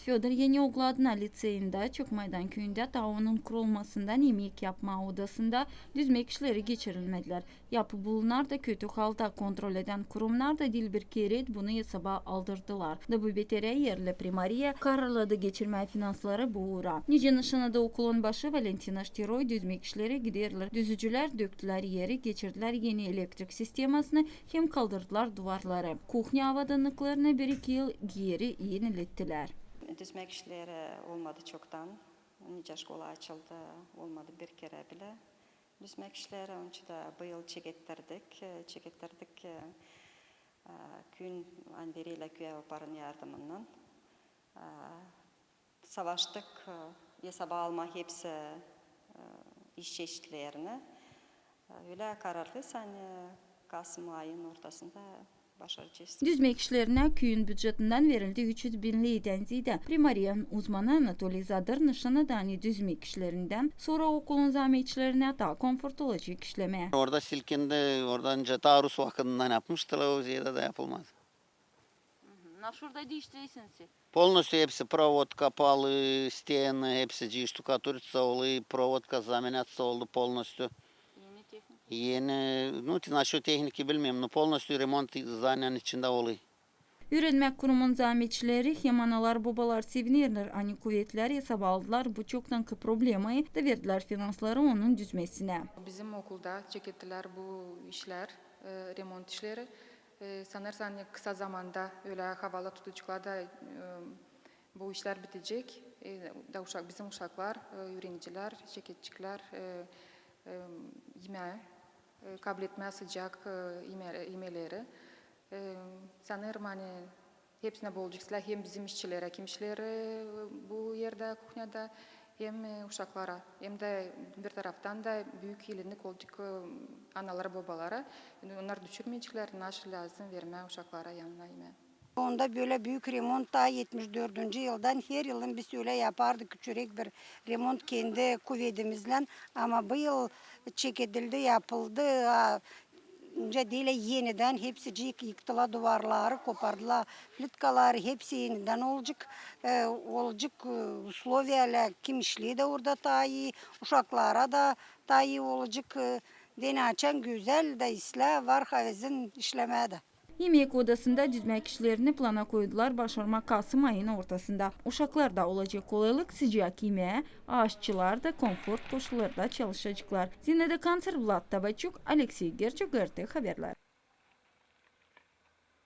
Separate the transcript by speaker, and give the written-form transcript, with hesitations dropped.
Speaker 1: Fyodor Yenioğlu adına liseyinde Çökmaydan köyünde tavanın kurulmasından yemek yapma odasında düzmek işleri geçirilmediler. Yapı bulunar da kötü halda kontrol eden kurumlar da dil bir kere bunu hesaba aldırdılar. Da bu betere yerli primariye kararladı geçirme finansları buğura. Nice nişanada okulun başı Valentina Ştiroy düzmek işleri giderler. Düzücüler döktüler yeri, geçirdiler yeni elektrik sistemasını, hem kaldırdılar duvarları. Kuhnya avadanlıklarını 1-2 yıl geri yenilettiler.
Speaker 2: Düzmek işleri olmadı çoktan. Nice şkola açıldı, olmadı bir kere bile. Düzmek işleri önce de bu yıl çekettirdik. Gün anderiyle köye oparın yardımından. Savaştık, hesaba alma hepsi iş çeşitlerini. Öyle kararlıyız, Kasım ayının ortasında başaracağız.
Speaker 1: Düzmek işlerine köyün bütçetinden verildi 300 bin liraydan ziyade. Primariyanın uzmanı Anatoliy Zadar nişanı düzmek işlerinden sonra okulun zahmetçilerine daha konforlu olacak işleme.
Speaker 3: Orada silkindi, oradan taarruz vaktinden yapmıştılar, o ziyade de yapılmadı.
Speaker 1: Şurada değiştirirsiniz.
Speaker 3: Полностью hepsi провод kapalı, steni hepsi штукатуриться oldu, проводка заменяться oldu полностью.
Speaker 1: Yeni teknik.
Speaker 3: Yeni, насчет техники bilmiyorum, но полностью ремонт zdanenin içinde oluyor.
Speaker 1: Öğrenmek kurumun zahmetçileri hem analar babalar sevinirler, ani kuvvetler hesaba aldılar. Bu çoktanki problemi de verdiler finansları onun düzmesine.
Speaker 4: Bizim okulda çekettiler bu işler, remont işleri. Sanırsan kısa zamanda öyle havalı tutucularda bu işler bitecek. Bizim uşaklar, öğrenciler, çeketçikler yeme, kabul etmeye sıcak yemeleri. Sanırım hepsine bolacaklar. Hem bizim işçilere, kim işleri bu yerde, kuhyada hem uşaklara hem de bir taraftan da büyük iyilik olacak analara babalara. Onlar düşürmeyecekler, nasıl lazım verme uşaklara yanına yeme.
Speaker 5: Onda böyle büyük remont da 74. yıldan her yılın biz öyle yapardık küçük bir remont kendi kuvvetimizle ama bu yıl çekildi yapıldı. Önce değil yeniden hepsi yıktılar duvarları, kopardılar plitkaları hepsi yeniden olacak. Olacak usloviyalar kim işliği de orada daha iyi, uşaklara da daha iyi olacak. Deni açan güzel de islah var havizin işlemeye de.
Speaker 1: Yemek odasında düzmek işlerini plana koydular başarmak Kasım ayının ortasında. Uşaklar da olacak kolaylık sıcak yemeğe, aşçılar da konfor koşullarda çalışacaklar. Zine de Kanser Vlad Tabaçuk, Alexey Gerçuk, RT Haberler.